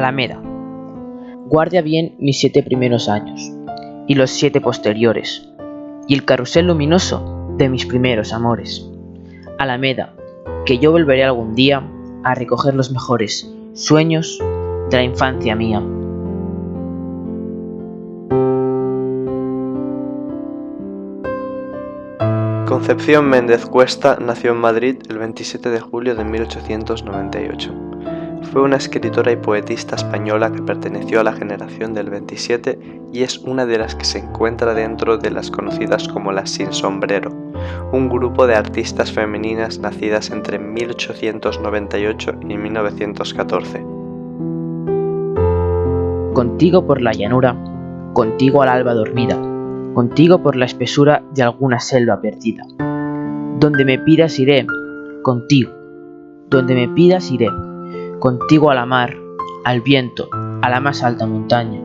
Alameda. Guarda bien mis 7 primeros años, y los 7 posteriores, y el carrusel luminoso de mis primeros amores. Alameda, que yo volveré algún día a recoger los mejores sueños de la infancia mía. Concepción Méndez Cuesta nació en Madrid el 27 de julio de 1898. Fue una escritora y poetista española que perteneció a la generación del 27 y es una de las que se encuentra dentro de las conocidas como las Sin Sombrero, un grupo de artistas femeninas nacidas entre 1898 y 1914. Contigo por la llanura, contigo al alba dormida, contigo por la espesura de alguna selva perdida. Donde me pidas iré, contigo, donde me pidas iré, contigo a la mar, al viento, a la más alta montaña,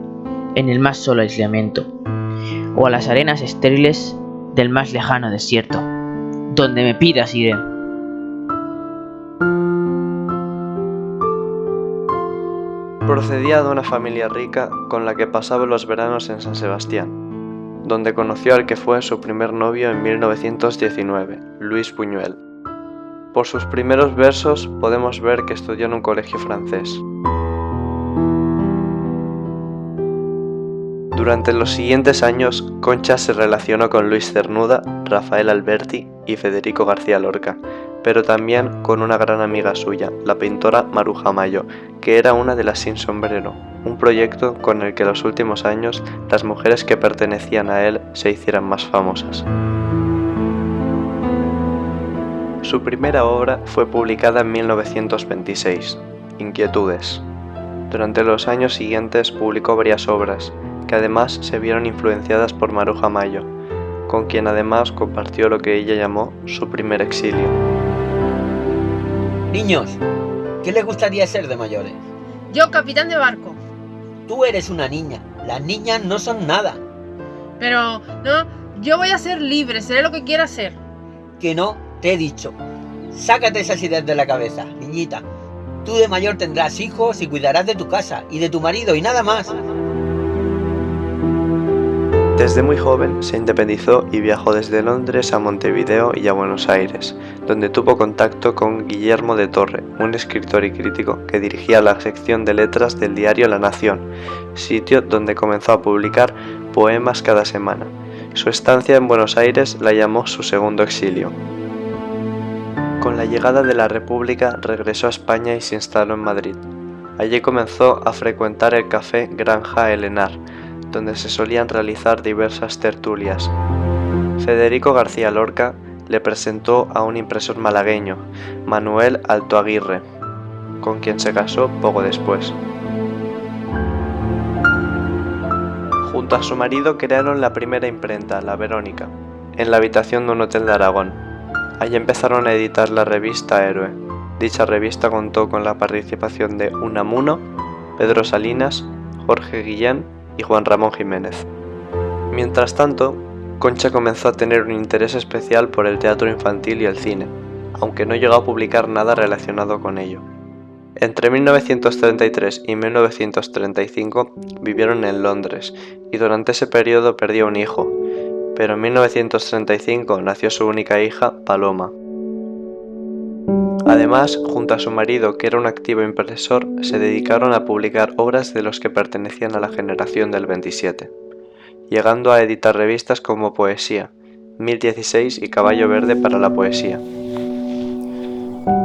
en el más solo aislamiento, o a las arenas estériles del más lejano desierto. Donde me pidas iré. Procedía de una familia rica con la que pasaba los veranos en San Sebastián, donde conoció al que fue su primer novio en 1919, Luis Buñuel. Por sus primeros versos podemos ver que estudió en un colegio francés. Durante los siguientes años, Concha se relacionó con Luis Cernuda, Rafael Alberti y Federico García Lorca, pero también con una gran amiga suya, la pintora Maruja Mayo, que era una de las Sin Sombrero, un proyecto con el que en los últimos años las mujeres que pertenecían a él se hicieran más famosas. Su primera obra fue publicada en 1926, Inquietudes. Durante los años siguientes publicó varias obras, que además se vieron influenciadas por Maruja Mayo, con quien además compartió lo que ella llamó su primer exilio. Niños, ¿qué les gustaría ser de mayores? Yo, capitán de barco. Tú eres una niña, las niñas no son nada. Pero, no, yo voy a ser libre, seré lo que quiera ser. Que no, te he dicho. Sácate esas ideas de la cabeza, niñita. Tú de mayor tendrás hijos y cuidarás de tu casa y de tu marido y nada más. Desde muy joven se independizó y viajó desde Londres a Montevideo y a Buenos Aires, donde tuvo contacto con Guillermo de Torre, un escritor y crítico que dirigía la sección de letras del diario La Nación, sitio donde comenzó a publicar poemas cada semana. Su estancia en Buenos Aires la llamó su segundo exilio. Con la llegada de la República regresó a España y se instaló en Madrid. Allí comenzó a frecuentar el café Granja El Henar, donde se solían realizar diversas tertulias. Federico García Lorca le presentó a un impresor malagueño, Manuel Alto Aguirre, con quien se casó poco después. Junto a su marido crearon la primera imprenta, La Verónica, en la habitación de un hotel de Aragón. Allí empezaron a editar la revista Héroe. Dicha revista contó con la participación de Unamuno, Pedro Salinas, Jorge Guillén y Juan Ramón Jiménez. Mientras tanto, Concha comenzó a tener un interés especial por el teatro infantil y el cine, aunque no llegó a publicar nada relacionado con ello. Entre 1933 y 1935 vivieron en Londres y durante ese periodo perdió un hijo, pero en 1935 nació su única hija, Paloma. Además, junto a su marido, que era un activo impresor, se dedicaron a publicar obras de los que pertenecían a la generación del 27, llegando a editar revistas como Poesía, 1016 y Caballo Verde para la Poesía.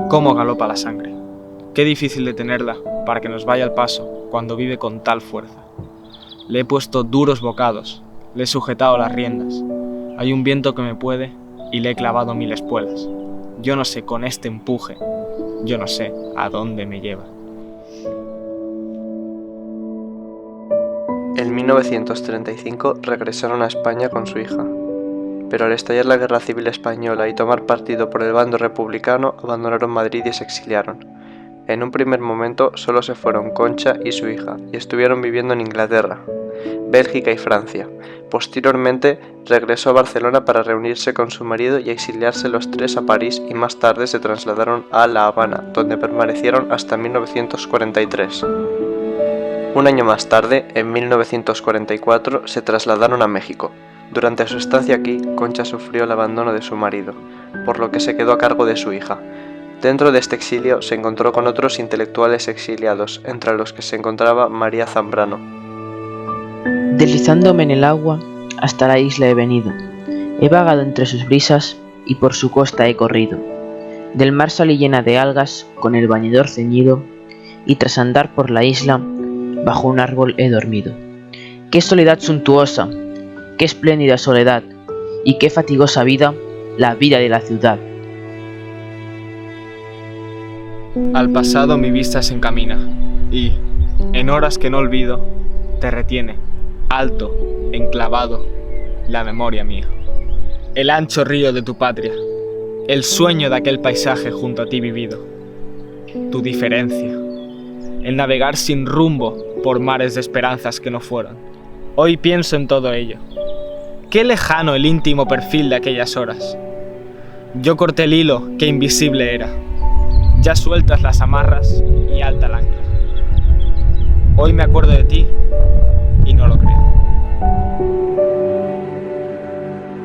¿Cómo galopa la sangre? Qué difícil detenerla para que nos vaya al paso cuando vive con tal fuerza. Le he puesto duros bocados, le he sujetado las riendas. Hay un viento que me puede y le he clavado 1000 espuelas. Yo no sé con este empuje, yo no sé a dónde me lleva. En 1935 regresaron a España con su hija, pero al estallar la Guerra Civil Española y tomar partido por el bando republicano, abandonaron Madrid y se exiliaron. En un primer momento solo se fueron Concha y su hija, y estuvieron viviendo en Inglaterra, Bélgica y Francia. Posteriormente regresó a Barcelona para reunirse con su marido y exiliarse los tres a París, y más tarde se trasladaron a La Habana, donde permanecieron hasta 1943. Un año más tarde, en 1944, se trasladaron a México. Durante su estancia aquí, Concha sufrió el abandono de su marido, por lo que se quedó a cargo de su hija. Dentro de este exilio se encontró con otros intelectuales exiliados, entre los que se encontraba María Zambrano. Deslizándome en el agua hasta la isla he venido, he vagado entre sus brisas y por su costa he corrido. Del mar salí llena de algas, con el bañador ceñido, y tras andar por la isla, bajo un árbol he dormido. ¡Qué soledad suntuosa! ¡Qué espléndida soledad! Y qué fatigosa vida, la vida de la ciudad. Al pasado mi vista se encamina, y, en horas que no olvido, te retiene, alto, enclavado, la memoria mía. El ancho río de tu patria, el sueño de aquel paisaje junto a ti vivido, tu diferencia, el navegar sin rumbo por mares de esperanzas que no fueron. Hoy pienso en todo ello. Qué lejano el íntimo perfil de aquellas horas. Yo corté el hilo que invisible era. Ya sueltas las amarras y alta el ancla. Hoy me acuerdo de ti y no lo creo.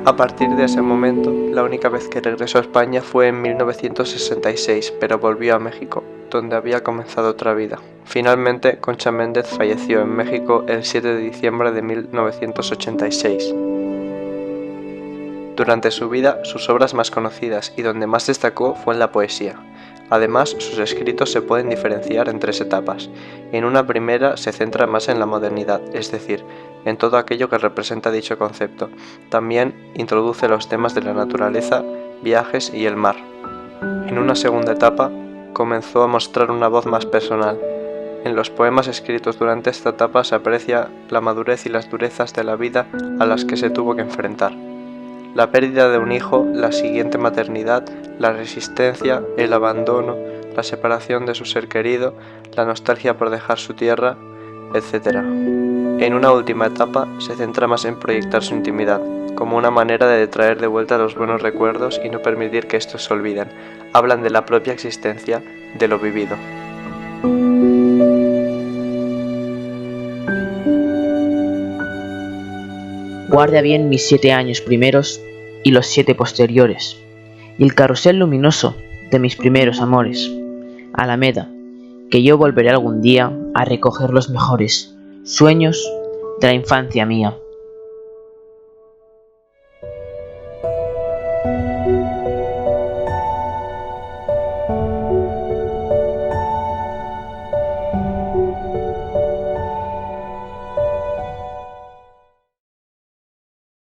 A partir de ese momento, la única vez que regresó a España fue en 1966, pero volvió a México, donde había comenzado otra vida. Finalmente, Concha Méndez falleció en México el 7 de diciembre de 1986. Durante su vida, sus obras más conocidas y donde más destacó fue en la poesía. Además, sus escritos se pueden diferenciar en 3 etapas. En una primera se centra más en la modernidad, es decir, en todo aquello que representa dicho concepto. También introduce los temas de la naturaleza, viajes y el mar. En una segunda etapa, comenzó a mostrar una voz más personal. En los poemas escritos durante esta etapa se aprecia la madurez y las durezas de la vida a las que se tuvo que enfrentar. La pérdida de un hijo, la siguiente maternidad, la resistencia, el abandono, la separación de su ser querido, la nostalgia por dejar su tierra, etc. En una última etapa se centra más en proyectar su intimidad, como una manera de traer de vuelta los buenos recuerdos y no permitir que estos se olviden. Hablan de la propia existencia, de lo vivido. Guarda bien mis 7 años primeros y los 7 posteriores, y el carrusel luminoso de mis primeros amores. Alameda, que yo volveré algún día a recoger los mejores sueños de la infancia mía.